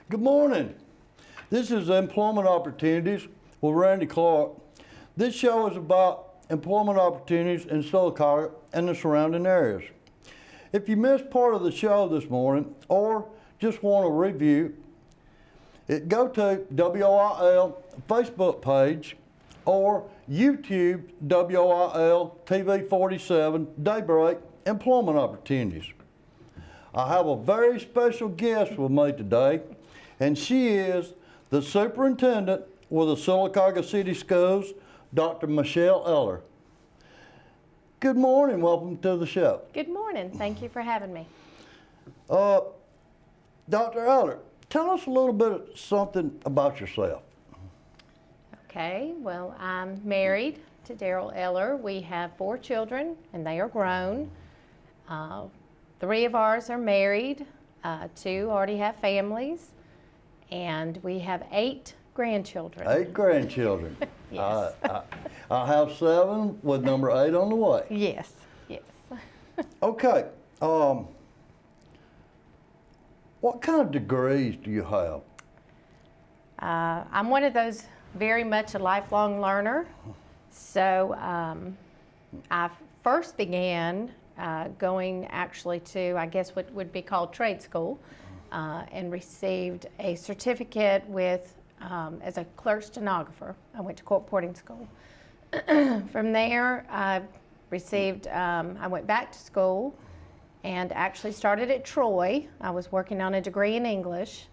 Good morning. This is Employment Opportunities with Randy Clark. This show is about employment opportunities in Sylacauga and the surrounding areas. If you missed part of the show this morning or just want a review, go to WIL Facebook page or YouTube WIL TV 47 Daybreak Employment Opportunities. I have a very special guest with me today, and she is the Superintendent with the Sylacauga City Schools, Dr. Michele Eller. Good morning, welcome to the show. Good morning, thank you for having me. Dr. Eller, tell us a little bit of something about yourself. Okay, well, I'm married to Daryl Eller. We have 4 children, and they are grown. 3 of ours are married, 2 already have families, and we have 8 grandchildren. 8 grandchildren. Yes. I have 7 with number 8 on the way. Yes, yes. Okay. What kind of degrees do you have? I'm one of those very much a lifelong learner. So I first began going actually to, I guess what would be called trade school, and received a certificate with as a clerk stenographer. I went to court reporting school. From there, I went back to school and actually started at Troy. I was working on a degree in English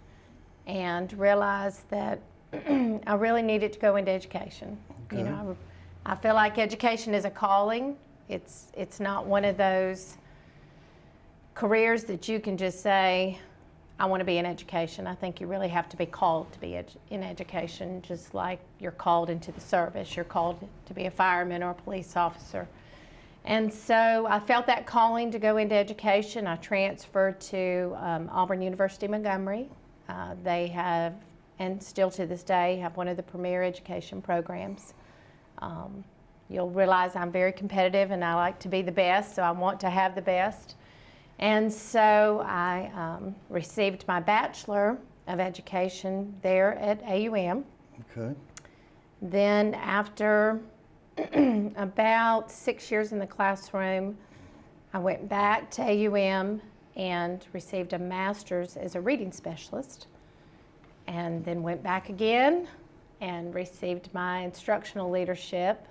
and realized that I really needed to go into education. Okay. You know, I feel like education is a calling. It's not one of those careers that you can just say, I want to be in education. I think you really have to be called to be in education, just like you're called into the service. You're called to be a fireman or a police officer. And so I felt that calling to go into education. I transferred to Auburn University Montgomery. They have, and still to this day, have one of the premier education programs. You'll realize I'm very competitive and I like to be the best, so I want to have the best. And so I received my Bachelor of Education there at AUM. Okay. Then after about 6 years in the classroom, I went back to AUM and received a master's as a reading specialist, and then went back again and received my instructional leadership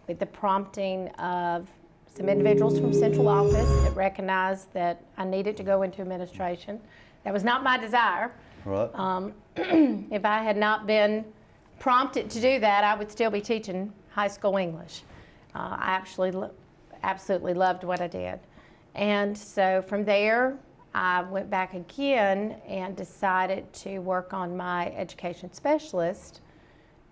with the prompting of some individuals from central office that recognized that I needed to go into administration. That was not my desire. Right. If I had not been prompted to do that, I would still be teaching high school English. I absolutely loved what I did. And so from there, I went back again and decided to work on my education specialist,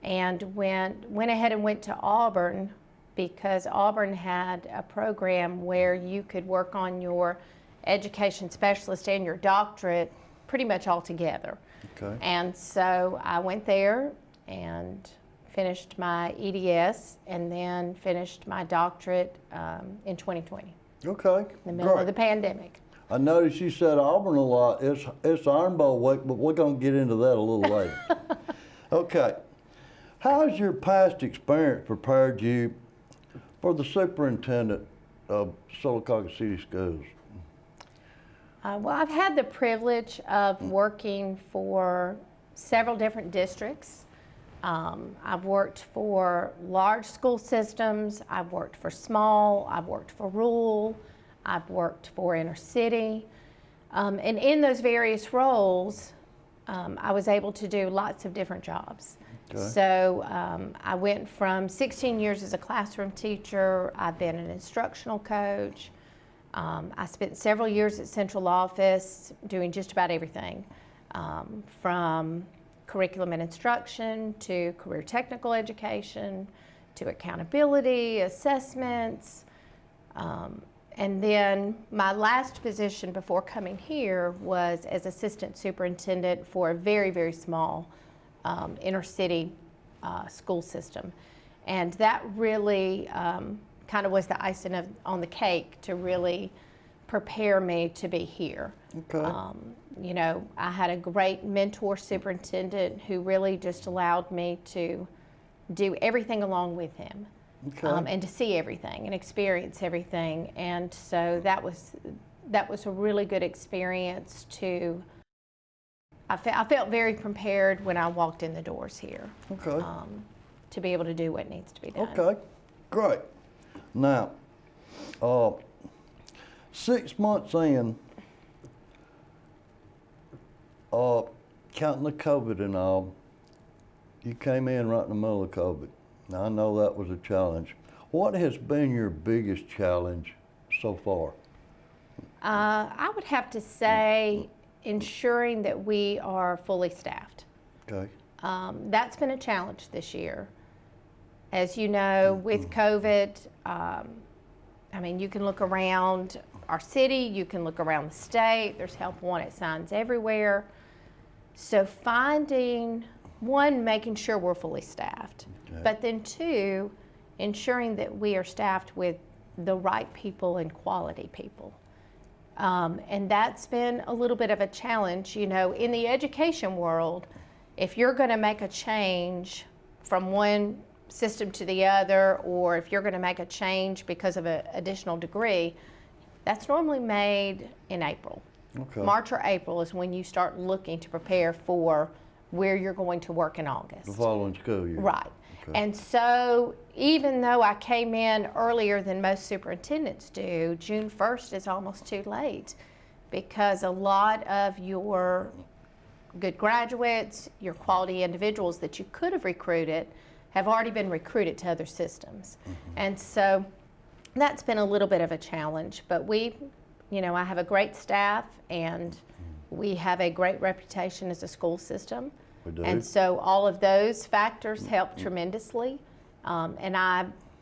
and went ahead and went to Auburn, because Auburn had a program where you could work on your education specialist and your doctorate pretty much all together. Okay. And so I went there and finished my EDS, and then finished my doctorate in 2020. Okay. In the middle of the pandemic. I noticed you said Auburn a lot. It's Iron Bowl week, but we're going to get into that a little later. Okay. How has your past experience prepared you for the superintendent of Sylacauga City Schools? Well, I've had the privilege of working for several different districts. I've worked for large school systems, I've worked for small, I've worked for rural, I've worked for inner city. And in those various roles, I was able to do lots of different jobs. Okay. So I went from 16 years as a classroom teacher. I've been an instructional coach. I spent several years at central office doing just about everything, from curriculum and instruction to career technical education to accountability, assessments. And then my last position before coming here was as assistant superintendent for a very, very small inner city school system. And that really kind of was the icing on the cake to really prepare me to be here. Okay. You know, I had a great mentor superintendent who really just allowed me to do everything along with him. Okay. And to see everything and experience everything. And so that was a really good experience to, I felt very prepared when I walked in the doors here. Okay. To be able to do what needs to be done. Okay, great. Now, 6 months in, counting the COVID and all, you came in right in the middle of COVID. Now, I know that was a challenge. What has been your biggest challenge so far? I would have to say ensuring that we are fully staffed. Okay. That's been a challenge this year. As you know, with COVID, I mean, you can look around our city, you can look around the state, there's help wanted signs everywhere. So finding, one, making sure we're fully staffed, Okay. but then two, ensuring that we are staffed with the right people and quality people. And that's been a little bit of a challenge. You know, in the education world, if you're going to make a change from one system to the other, or if you're going to make a change because of an additional degree, that's normally made in April. Okay. March or April is when you start looking to prepare for where you're going to work in August. The following school year. Right. Okay. And so even though I came in earlier than most superintendents do, June 1st is almost too late, because a lot of your good graduates, your quality individuals that you could have recruited have already been recruited to other systems. And so that's been a little bit of a challenge, but I have a great staff, and we have a great reputation as a school system. We do. And so all of those factors help tremendously.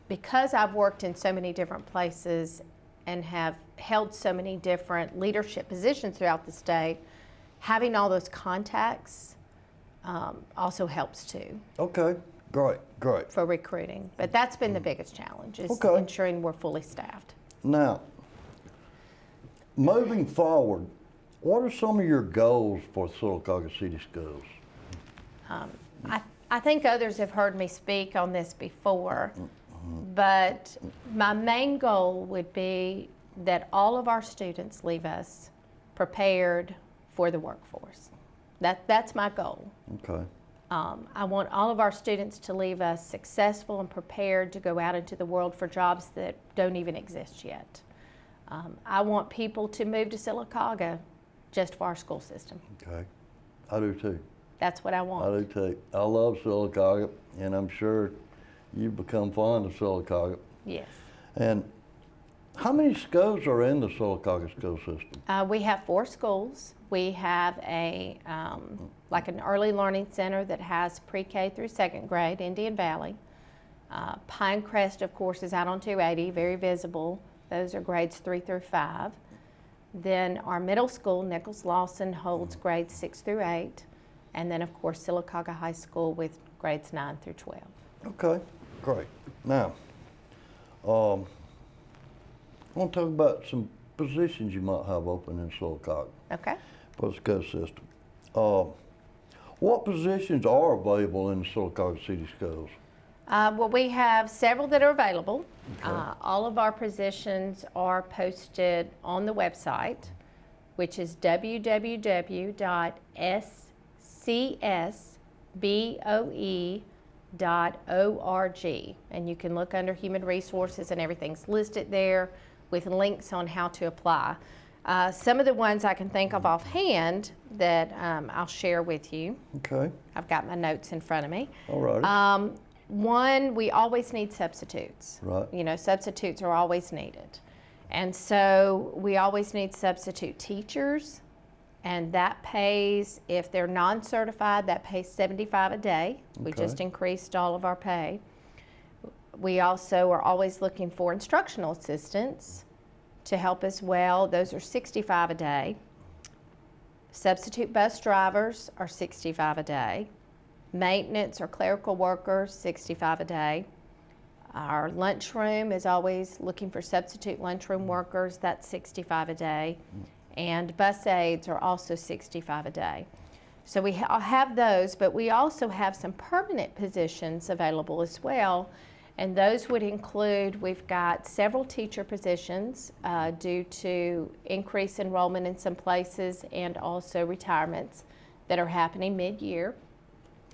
Because I've worked in so many different places and have held so many different leadership positions throughout the state, having all those contacts also helps too. Okay, great. For recruiting. But that's been the biggest challenge, is Okay. ensuring we're fully staffed. Now, moving forward, what are some of your goals for Sylacauga City Schools? I think others have heard me speak on this before, but my main goal would be that all of our students leave us prepared for the workforce. That's my goal. Okay. I want all of our students to leave us successful and prepared to go out into the world for jobs that don't even exist yet. I want people to move to Sylacauga just for our school system. Okay. I do too. That's what I want. I do too. I love Sylacauga, and I'm sure you've become fond of Sylacauga. Yes. And how many schools are in the Sylacauga school system? We have 4 schools. We have an early learning center that has pre-K through 2nd grade, Indian Valley. Pinecrest, of course, is out on 280, very visible. Those are grades 3 through 5. Then our middle school, Nichols Lawson, holds grades 6 through 8. And then, of course, Sylacauga High School with grades 9 through 12. Okay, great. Now, I want to talk about some positions you might have open in Sylacauga Okay. for the school system. What positions are available in the Sylacauga City Schools? Well, we have several that are available. Okay. All of our positions are posted on the website, which is www.scsboe.org. And you can look under Human Resources, and everything's listed there with links on how to apply. Some of the ones I can think of offhand that I'll share with you. Okay, I've got my notes in front of me. all righty. One, we always need substitutes. Right. You know, substitutes are always needed. And so we always need substitute teachers, and that pays, if they're non-certified, that pays $75 a day. We Okay. just increased all of our pay. We also are always looking for instructional assistants to help as well. Those are $65 a day. Substitute bus drivers are $65 a day. Maintenance or clerical workers, $65 a day. Our lunchroom is always looking for substitute lunchroom workers. That's $65 a day. And bus aides are also $65 a day. So we have those, but we also have some permanent positions available as well. And those would include, we've got several teacher positions due to increased enrollment in some places and also retirements that are happening mid-year.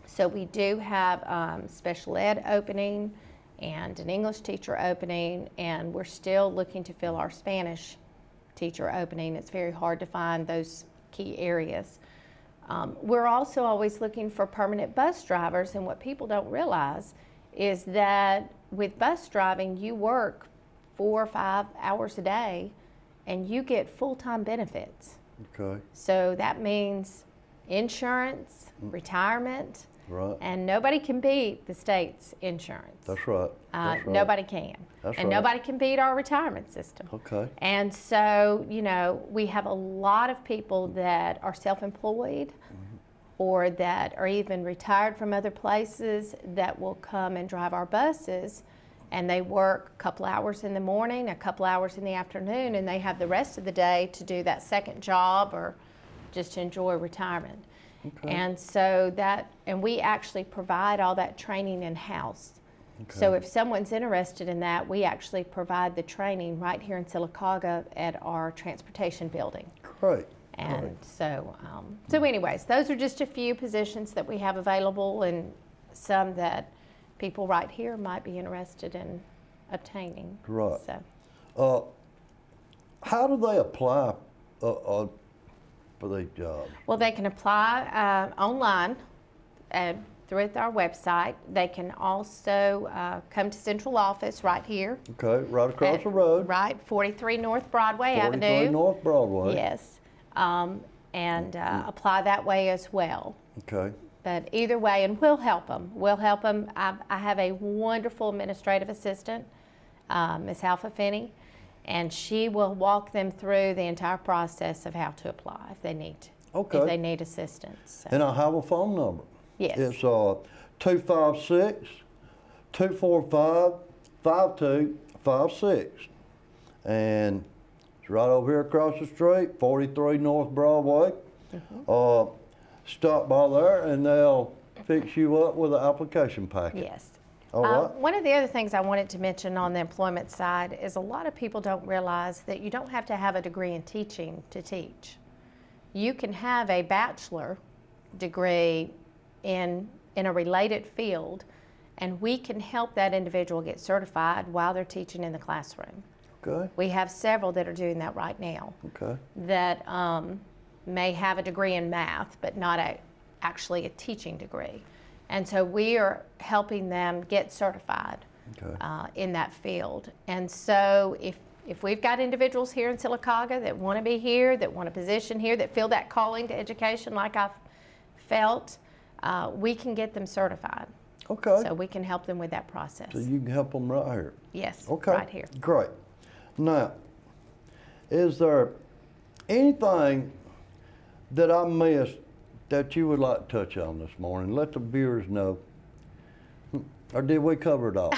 So we do have special ed opening and an English teacher opening, and we're still looking to fill our Spanish teacher opening. It's very hard to find those key areas. We're also always looking for permanent bus drivers, and what people don't realize is that with bus driving, you work 4 or 5 hours a day and you get full-time benefits. Okay. So that means insurance, retirement, Right. and nobody can beat the state's insurance. That's right. That's right. Nobody can. That's and right. nobody can beat our retirement system. Okay. And so, we have a lot of people that are self-employed or that are even retired from other places that will come and drive our buses, and they work a couple hours in the morning, a couple hours in the afternoon, and they have the rest of the day to do that second job or just to enjoy retirement. Okay. And so and we actually provide all that training in-house. Okay. So if someone's interested in that, we actually provide the training right here in Sylacauga at our transportation building. Great. And Great. so anyways, those are just a few positions that we have available, and some that people right here might be interested in obtaining. Right. So, How do they apply for these jobs? well, they can apply online through our website. They can also come to central office right here. Okay, right across the road. Right, 43 North Broadway 43 Avenue. North Broadway. Yes, and apply that way as well. Okay. But either way, and we'll help them. We'll help them. I have a wonderful administrative assistant, Ms. Alpha Finney, and she will walk them through the entire process of how to apply if they need to. Okay. If they need assistance. So. And I have a phone number. Yes. It's 256-245-5256. And it's right over here across the street, 43 North Broadway. Stop by there and they'll fix you up with an application packet. Yes. All right. One of the other things I wanted to mention on the employment side is a lot of people don't realize that you don't have to have a degree in teaching to teach. You can have a bachelor degree in a related field, and we can help that individual get certified while they're teaching in the classroom. Okay. We have several that are doing that right now Okay. that may have a degree in math, but not actually a teaching degree. And so we are helping them get certified Okay. in that field. And so if we've got individuals here in Sylacauga that want to be here, that want a position here, that feel that calling to education like I've felt, we can get them certified. Okay. So we can help them with that process. So you can help them right here. Yes, Okay. right here. Great. Now, is there anything that I missed that you would like to touch on this morning? Let the viewers know. Or did we cover it all?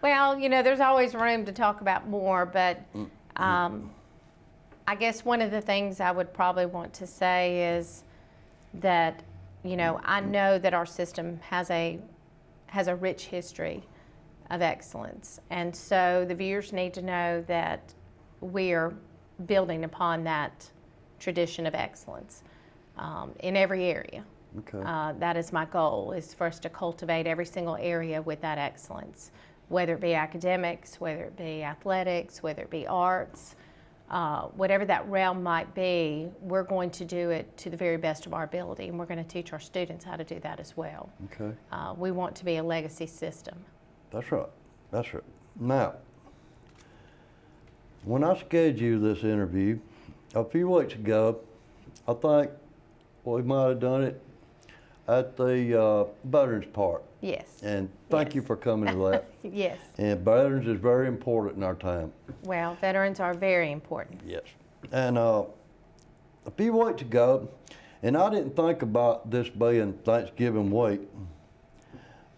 Well, there's always room to talk about more, but I guess one of the things I would probably want to say is that, I know that our system has a rich history of excellence. And so the viewers need to know that we are building upon that tradition of excellence in every area. Okay. That is my goal, is for us to cultivate every single area with that excellence, whether it be academics, whether it be athletics, whether it be arts, whatever that realm might be, we're going to do it to the very best of our ability, and we're going to teach our students how to do that as well. Okay. We want to be a legacy system. That's right. That's right. Now, when I scheduled this interview a few weeks ago, I think we might have done it at the Veterans Park. Yes. And thank you for coming to that. Yes. And veterans is very important in our time. Well, veterans are very important. Yes. And a few weeks ago, and I didn't think about this being Thanksgiving week,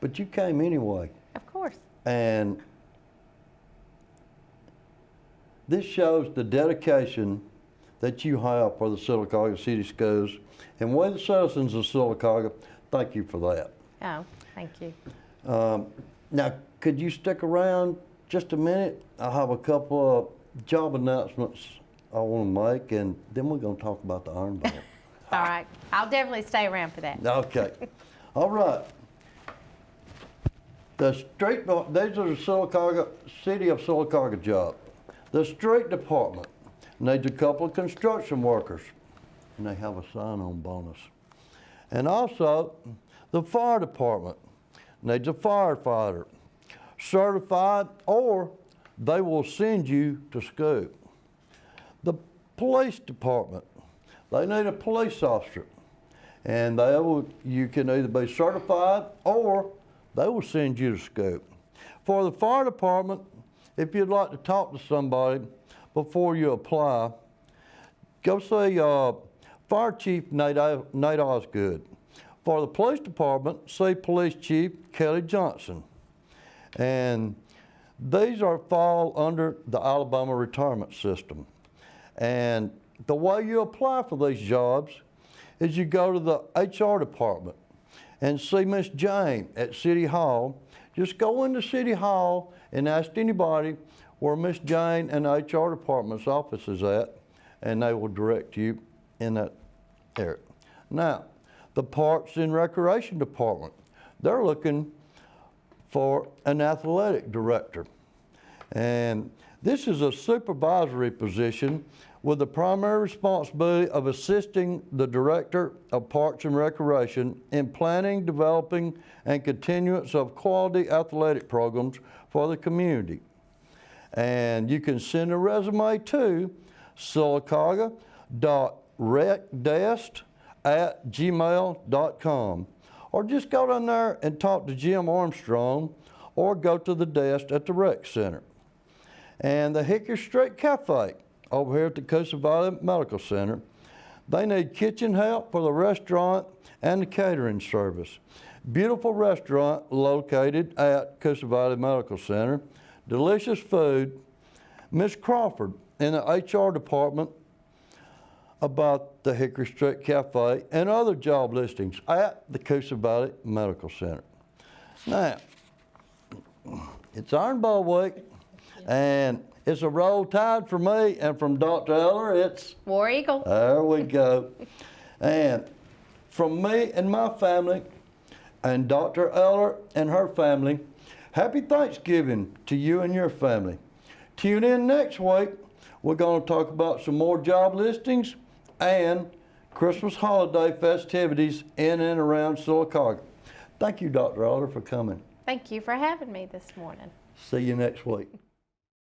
but you came anyway. Of course. And this shows the dedication that you have for the Sylacauga City Schools. And we, the citizens of Sylacauga, thank you for that. Oh, thank you. Now, could you stick around just a minute? I have a couple of job announcements I want to make, and then we're going to talk about the Iron Bowl. All right. I'll definitely stay around for that. Okay. All right. These are the Sylacauga, City of Sylacauga job. The street department needs a couple of construction workers, and they have a sign-on bonus. And also, the fire department needs a firefighter, certified, or they will send you to school. The police department, they need a police officer, and you can either be certified or they will send you to school. For the fire department, if you'd like to talk to somebody before you apply, go see Fire Chief Nate Osgood. For the police department, see Police Chief Kelly Johnson. And these fall under the Alabama retirement system. And the way you apply for these jobs is you go to the HR department and see Miss Jane at City Hall. Just go into City Hall and ask anybody where Miss Jane and the HR department's office is at, and they will direct you in that area. Now, the Parks and Recreation Department, they're looking for an athletic director. And this is a supervisory position with the primary responsibility of assisting the Director of Parks and Recreation in planning, developing, and continuance of quality athletic programs for the community. And you can send a resume to sylacauga.recdesk@gmail.com, or just go down there and talk to Jim Armstrong, or go to the desk at the rec center. And the Hickory Street Cafe over here at the Coosa Valley Medical Center, they need kitchen help for the restaurant and the catering service. Beautiful restaurant located at Coosa Valley Medical Center, delicious food. Miss Crawford in the HR department about the Hickory Street Cafe and other job listings at the Coosa Valley Medical Center. Now, it's Iron Bowl week, and it's a roll tide for me, and from Dr. Eller, it's War Eagle. There we go. And from me and my family, and Dr. Eller and her family, happy Thanksgiving to you and your family. Tune in next week. We're going to talk about some more job listings and Christmas holiday festivities in and around Sylacauga. Thank you, Dr. Eller, for coming. Thank you for having me this morning. See you next week.